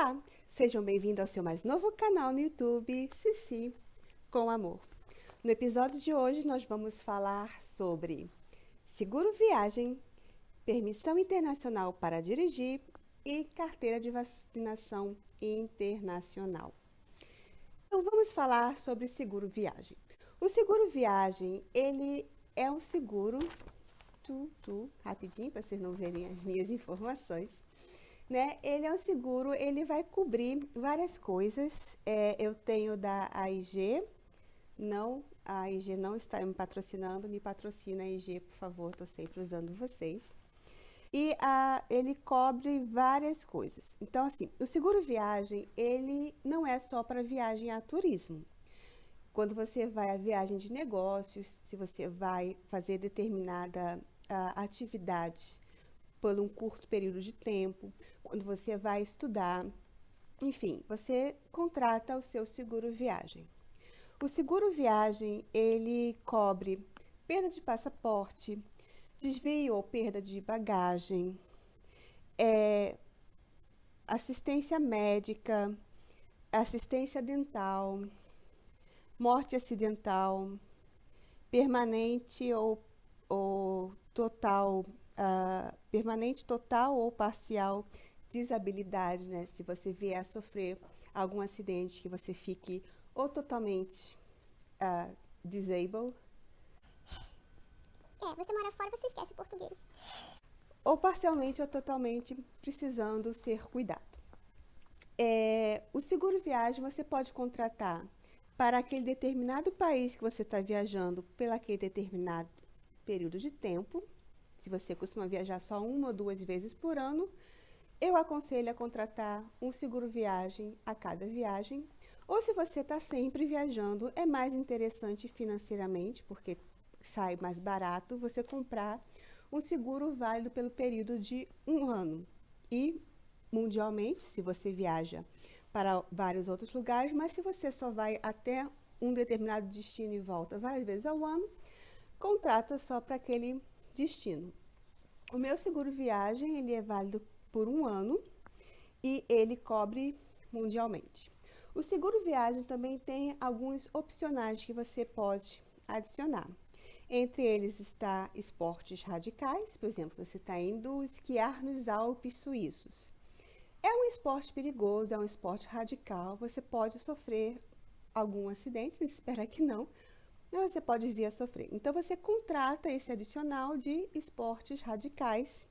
Olá, sejam bem-vindos ao seu mais novo canal no YouTube, Cici com Amor. No episódio de hoje nós vamos falar sobre seguro viagem, permissão internacional para dirigir e carteira de vacinação internacional. Então vamos falar sobre seguro viagem. O seguro viagem, ele é um seguro, rapidinho para vocês não verem as minhas informações, né? Ele é um seguro, ele vai cobrir várias coisas. Eu tenho da AIG, a AIG não está me patrocinando, me patrocina a AIG, por favor, estou sempre usando vocês. E ele cobre várias coisas. Então, assim, o seguro viagem, ele não é só para viagem a turismo. Quando você vai a viagem de negócios, se você vai fazer determinada atividade por um curto período de tempo, quando você vai estudar, enfim, você contrata o seu seguro viagem. O seguro viagem, ele cobre perda de passaporte, desvio ou perda de bagagem, assistência médica, assistência dental, morte acidental, permanente ou total, permanente, total ou parcial desabilidade, né? Se você vier a sofrer algum acidente que você fique ou totalmente disabled. Você mora fora, você esquece português. Ou parcialmente ou totalmente precisando ser cuidado. O seguro viagem você pode contratar para aquele determinado país que você está viajando pelo aquele determinado período de tempo. Se você costuma viajar só 1 ou 2 vezes por ano, eu aconselho a contratar um seguro viagem a cada viagem. Ou se você está sempre viajando, é mais interessante financeiramente, porque sai mais barato você comprar um seguro válido pelo período de 1 ano. E mundialmente, se você viaja para vários outros lugares, mas se você só vai até um determinado destino e volta várias vezes ao ano, contrata só para aquele destino. O meu seguro viagem, ele é válido por 1 ano e ele cobre mundialmente. O seguro viagem também tem alguns opcionais que você pode adicionar. Entre eles está esportes radicais, por exemplo, você está indo esquiar nos Alpes suíços. É um esporte perigoso, é um esporte radical, você pode sofrer algum acidente, espera que não, mas você pode vir a sofrer. Então, você contrata esse adicional de esportes radicais,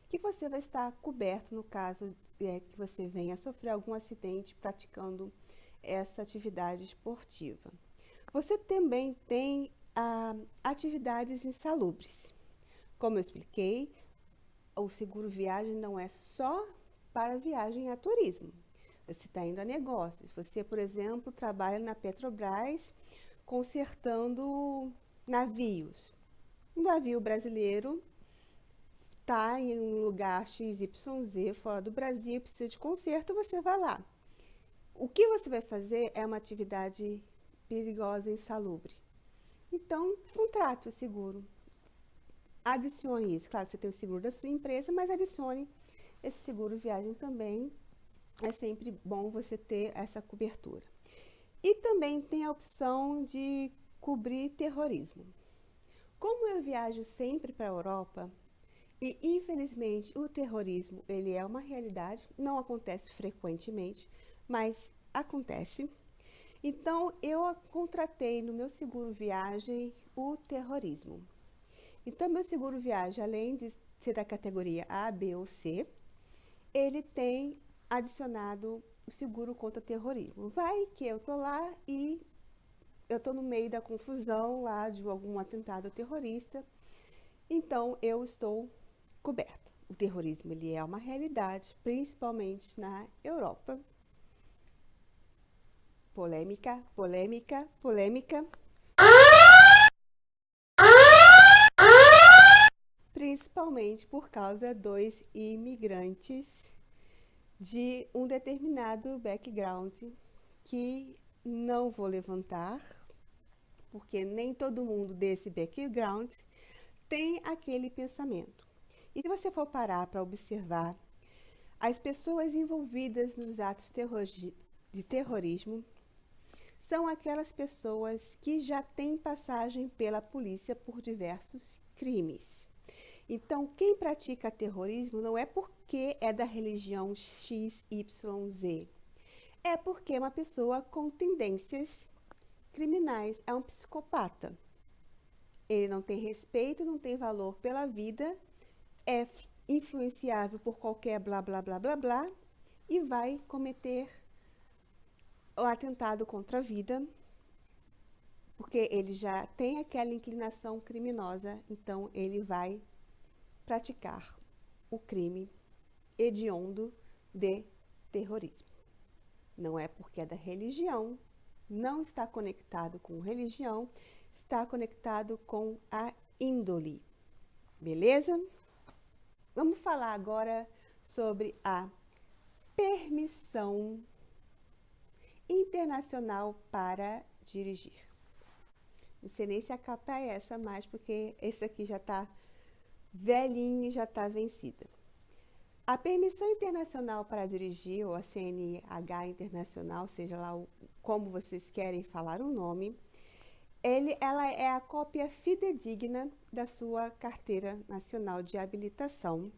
que você vai estar coberto no caso que você venha a sofrer algum acidente praticando essa atividade esportiva. Você também tem atividades insalubres. Como eu expliquei, o seguro viagem não é só para viagem a turismo. Você está indo a negócios. Você, por exemplo, trabalha na Petrobras consertando navios. Um navio brasileiro está em um lugar XYZ fora do Brasil, precisa de conserto, você vai lá. O que você vai fazer é uma atividade perigosa e insalubre. Então, contrate o seguro. Adicione isso. Claro, você tem o seguro da sua empresa, mas adicione esse seguro viagem também. É sempre bom você ter essa cobertura. E também tem a opção de cobrir terrorismo. Como eu viajo sempre para a Europa, e infelizmente o terrorismo ele é uma realidade, não acontece frequentemente, mas acontece. Então eu contratei no meu seguro viagem o terrorismo. Então meu seguro viagem, além de ser da categoria A, B ou C, ele tem adicionado o seguro contra terrorismo. Vai que eu tô lá e eu tô no meio da confusão lá de algum atentado terrorista, então eu estou coberta. O terrorismo ele é uma realidade, principalmente na Europa. Polêmica, polêmica, polêmica. Principalmente por causa dos imigrantes de um determinado background que não vou levantar, porque nem todo mundo desse background tem aquele pensamento. E se você for parar para observar, As pessoas envolvidas nos atos de terrorismo são aquelas pessoas que já têm passagem pela polícia por diversos crimes. Então, quem pratica terrorismo não é porque é da religião XYZ, é porque é uma pessoa com tendências criminais, é um psicopata. Ele não tem respeito, não tem valor pela vida, é influenciável por qualquer blá, blá, blá, blá, blá, e vai cometer o atentado contra a vida, porque ele já tem aquela inclinação criminosa, então ele vai praticar o crime hediondo de terrorismo. Não é porque é da religião, não está conectado com religião, está conectado com a índole. Beleza? Vamos falar agora sobre a permissão internacional para dirigir. Não sei nem se a capa é essa mais, porque esse aqui já está velhinho e já está vencida. A permissão internacional para dirigir, ou a CNH internacional, seja lá como vocês querem falar o nome, ela é a cópia fidedigna da sua carteira nacional de habilitação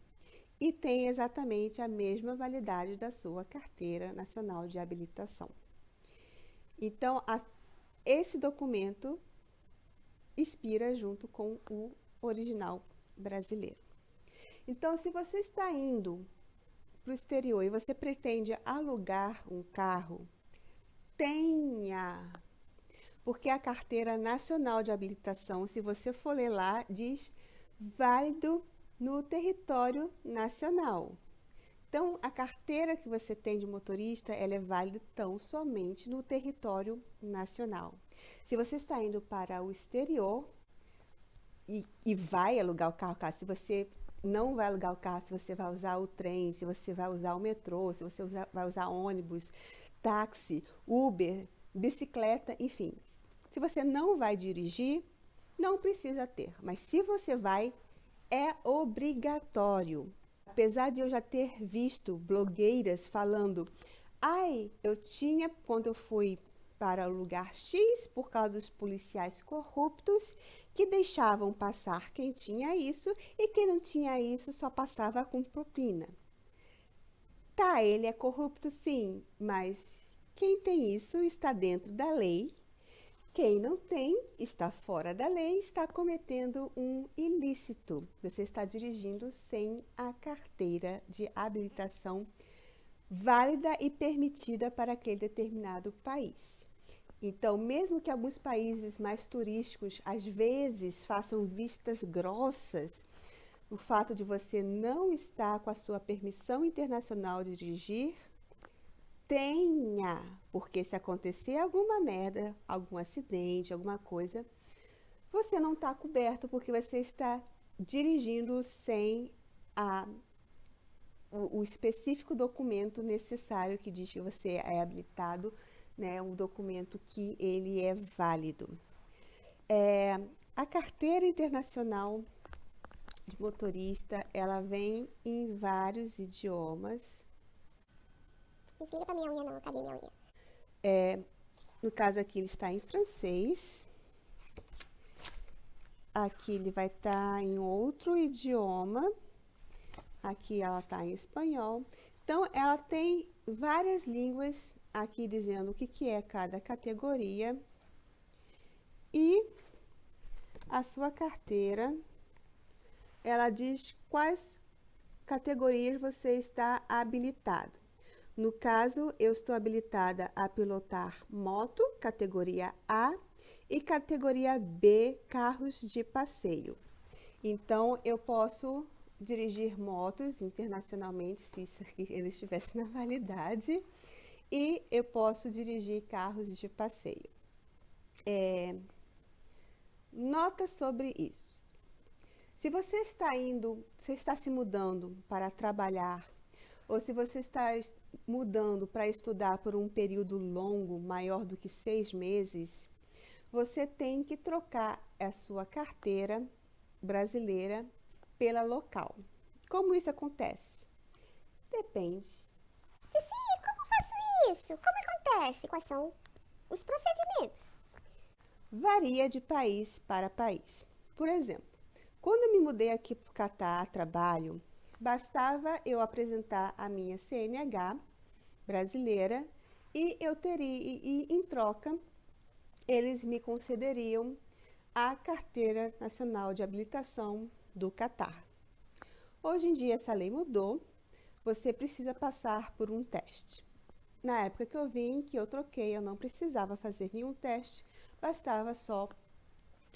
e tem exatamente a mesma validade da sua carteira nacional de habilitação. Então, esse documento expira junto com o original brasileiro. Então, se você está indo para o exterior e você pretende alugar um carro, tenha, porque a carteira nacional de habilitação, se você for ler lá, diz válido no território nacional. Então, a carteira que você tem de motorista, ela é válida tão somente no território nacional. Se você está indo para o exterior e vai alugar o carro, se você não vai alugar o carro, se você vai usar o trem, se você vai usar o metrô, se você vai usar ônibus, táxi, Uber, bicicleta, enfim. Se você não vai dirigir, não precisa ter. Mas se você vai, é obrigatório. Apesar de eu já ter visto blogueiras falando, eu tinha, quando eu fui para o lugar X, por causa dos policiais corruptos, que deixavam passar quem tinha isso, e quem não tinha isso só passava com propina. Tá, ele é corrupto sim, mas quem tem isso está dentro da lei. Quem não tem, está fora da lei, está cometendo um ilícito. Você está dirigindo sem a carteira de habilitação válida e permitida para aquele determinado país. Então, mesmo que alguns países mais turísticos, às vezes, façam vistas grossas, o fato de você não estar com a sua permissão internacional de dirigir, tenha, porque se acontecer alguma merda, algum acidente, alguma coisa, você não está coberto porque você está dirigindo sem o específico documento necessário que diz que você é habilitado, né, um documento que ele é válido. A carteira internacional de motorista, ela vem em vários idiomas. Não explica pra minha unha não, cadê minha unha? No caso aqui ele está em francês. Aqui ele vai estar em outro idioma. Aqui ela está em espanhol. Então, ela tem várias línguas aqui dizendo o que é cada categoria. E a sua carteira, ela diz quais categorias você está habilitado. No caso, eu estou habilitada a pilotar moto, categoria A, e categoria B, carros de passeio. Então, eu posso dirigir motos internacionalmente, se isso aqui ele estivesse na validade, e eu posso dirigir carros de passeio. Nota sobre isso. Se você está se mudando para trabalhar, ou se você está mudando para estudar por um período longo, maior do que 6 meses, você tem que trocar a sua carteira brasileira pela local. Como isso acontece? Depende. Ceci, como faço isso? Como acontece? Quais são os procedimentos? Varia de país para país. Por exemplo, quando eu me mudei aqui para o Catar a trabalho, bastava eu apresentar a minha CNH brasileira e em troca, eles me concederiam a Carteira Nacional de Habilitação do Catar. Hoje em dia essa lei mudou, você precisa passar por um teste. Na época que eu vim, que eu troquei, eu não precisava fazer nenhum teste, bastava só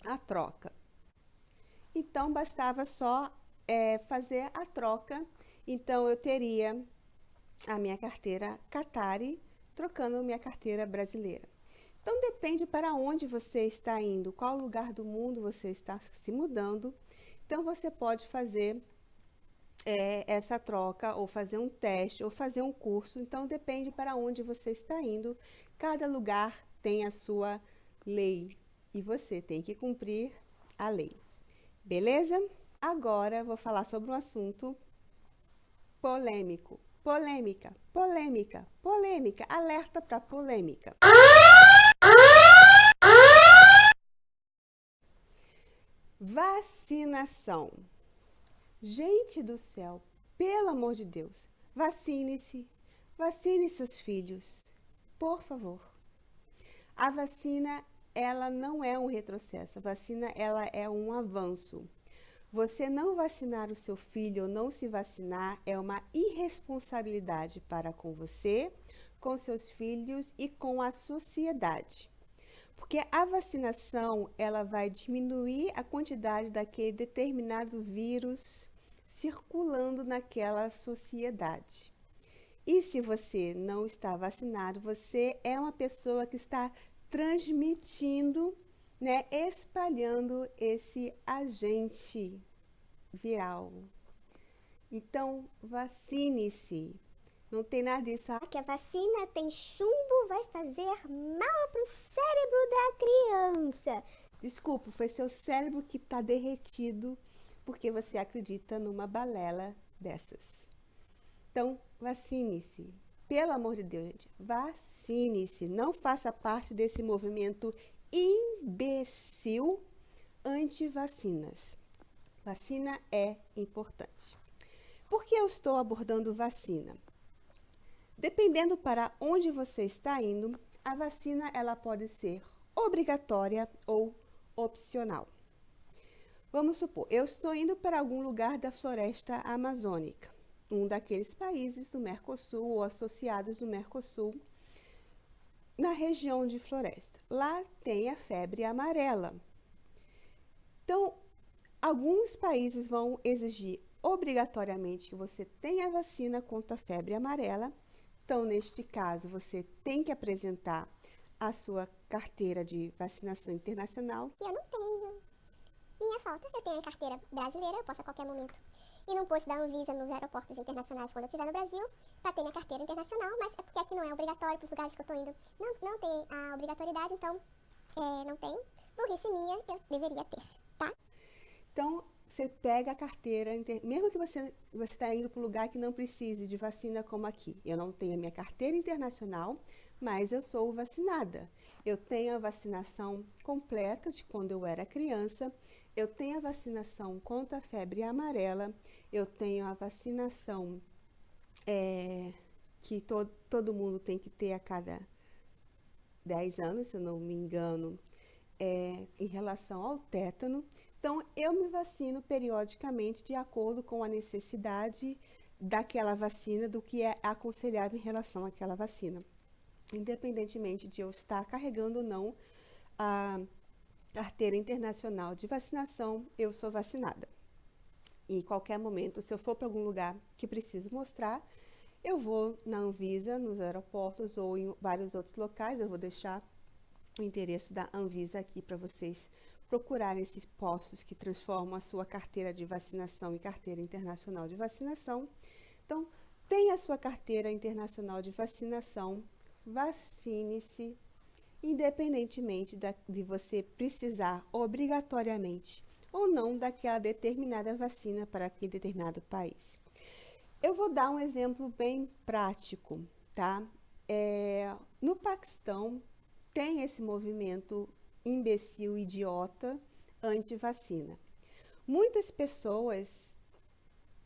a troca. Então, bastava só fazer a troca. Então, eu teria a minha carteira Qatari, trocando minha carteira brasileira. Então, depende para onde você está indo, qual lugar do mundo você está se mudando. Então, você pode fazer essa troca, ou fazer um teste, ou fazer um curso. Então, depende para onde você está indo. Cada lugar tem a sua lei e você tem que cumprir a lei. Beleza? Agora, vou falar sobre um assunto polêmico. Polêmica, polêmica, polêmica. Alerta para polêmica. Vacinação. Gente do céu, pelo amor de Deus, vacine-se, vacine seus filhos, por favor. A vacina, ela não é um retrocesso, a vacina, ela é um avanço. Você não vacinar o seu filho ou não se vacinar é uma irresponsabilidade para com você, com seus filhos e com a sociedade. Porque a vacinação, ela vai diminuir a quantidade daquele determinado vírus circulando naquela sociedade. E se você não está vacinado, você é uma pessoa que está transmitindo, espalhando esse agente viral. Então, vacine-se. Não tem nada disso. Que a vacina tem chumbo, vai fazer mal pro cérebro da criança. Desculpa, foi seu cérebro que está derretido porque você acredita numa balela dessas. Então, vacine-se. Pelo amor de Deus, gente, vacine-se. Não faça parte desse movimento imbecil anti-vacinas. Vacina é importante. Por que eu estou abordando vacina? Dependendo para onde você está indo, a vacina ela pode ser obrigatória ou opcional. Vamos supor, eu estou indo para algum lugar da floresta amazônica, um daqueles países do Mercosul ou associados do Mercosul, na região de floresta. Lá tem a febre amarela. Então, alguns países vão exigir obrigatoriamente que você tenha a vacina contra a febre amarela. Então, neste caso, você tem que apresentar a sua carteira de vacinação internacional. Que eu não tenho. Minha falta, eu tenho a carteira brasileira, eu posso a qualquer momento ir num posto da Anvisa nos aeroportos internacionais quando eu estiver no Brasil, para ter minha carteira internacional, mas é porque aqui não é obrigatório para os lugares que eu estou indo. Não tem a obrigatoriedade, então não tem. Burrice minha, que eu deveria ter, tá? Então, você pega a carteira, mesmo que você está indo para um lugar que não precise de vacina como aqui. Eu não tenho a minha carteira internacional, mas eu sou vacinada. Eu tenho a vacinação completa de quando eu era criança, eu tenho a vacinação contra a febre amarela, eu tenho a vacinação que todo mundo tem que ter a cada 10 anos, se eu não me engano, em relação ao tétano. Então, eu me vacino periodicamente de acordo com a necessidade daquela vacina, do que é aconselhável em relação àquela vacina. Independentemente de eu estar carregando ou não a carteira internacional de vacinação, eu sou vacinada. Em qualquer momento, se eu for para algum lugar que preciso mostrar, eu vou na Anvisa, nos aeroportos ou em vários outros locais. Eu vou deixar o endereço da Anvisa aqui para vocês procurarem esses postos que transformam a sua carteira de vacinação em carteira internacional de vacinação. Então, tenha a sua carteira internacional de vacinação, vacine-se, independentemente de você precisar obrigatoriamente ou não daquela determinada vacina para aquele determinado país. Eu vou dar um exemplo bem prático, tá? No Paquistão, tem esse movimento imbecil, idiota, anti-vacina. Muitas pessoas,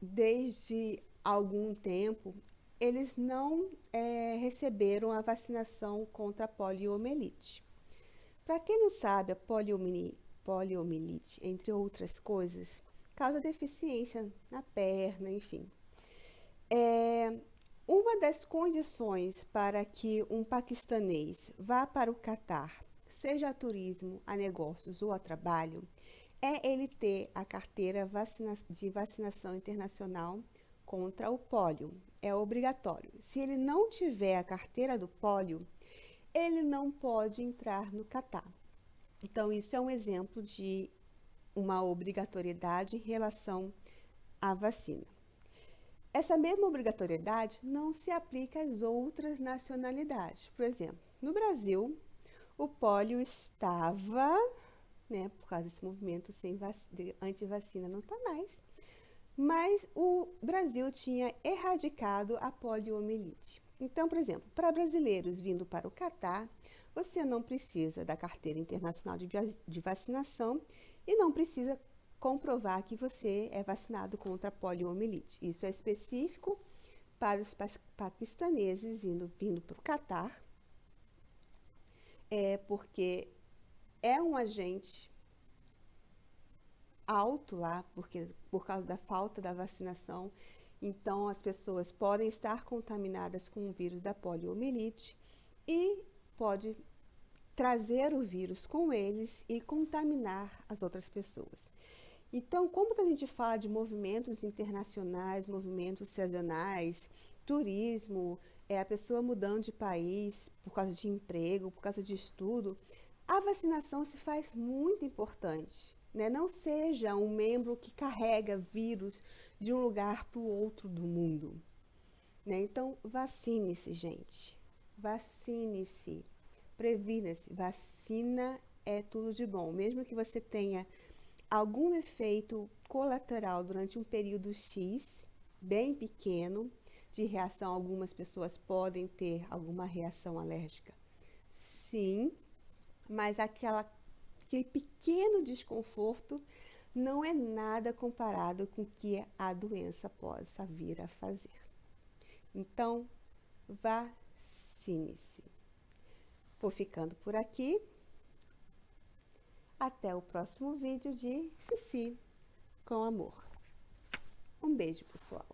desde algum tempo, eles não receberam a vacinação contra a poliomielite. Para quem não sabe, a poliomielite, entre outras coisas, causa deficiência na perna, enfim. Uma das condições para que um paquistanês vá para o Catar, seja a turismo, a negócios ou a trabalho, é ele ter a carteira de vacinação internacional contra o pólio. É obrigatório. Se ele não tiver a carteira do pólio, ele não pode entrar no Catar. Então, isso é um exemplo de uma obrigatoriedade em relação à vacina. Essa mesma obrigatoriedade não se aplica às outras nacionalidades. Por exemplo, no Brasil, o pólio estava, por causa desse movimento de anti-vacina, não está mais, mas o Brasil tinha erradicado a poliomielite. Então, por exemplo, para brasileiros vindo para o Catar, você não precisa da carteira internacional de vacinação e não precisa comprovar que você é vacinado contra a poliomielite. Isso é específico para os paquistaneses vindo para o Catar, porque é um agente alto lá, por causa da falta da vacinação. Então, as pessoas podem estar contaminadas com o vírus da poliomielite e pode trazer o vírus com eles e contaminar as outras pessoas. Então, como a gente fala de movimentos internacionais, movimentos sazonais, turismo, a pessoa mudando de país por causa de emprego, por causa de estudo, a vacinação se faz muito importante. Não seja um membro que carrega vírus de um lugar para o outro do mundo. Então, vacine-se, gente. Vacine-se. Previna-se. Vacina é tudo de bom. Mesmo que você tenha algum efeito colateral durante um período X, bem pequeno, de reação, algumas pessoas podem ter alguma reação alérgica. Sim, mas aquele pequeno desconforto não é nada comparado com o que a doença possa vir a fazer. Então, vacine-se. Vou ficando por aqui. Até o próximo vídeo de Cici com amor. Um beijo, pessoal.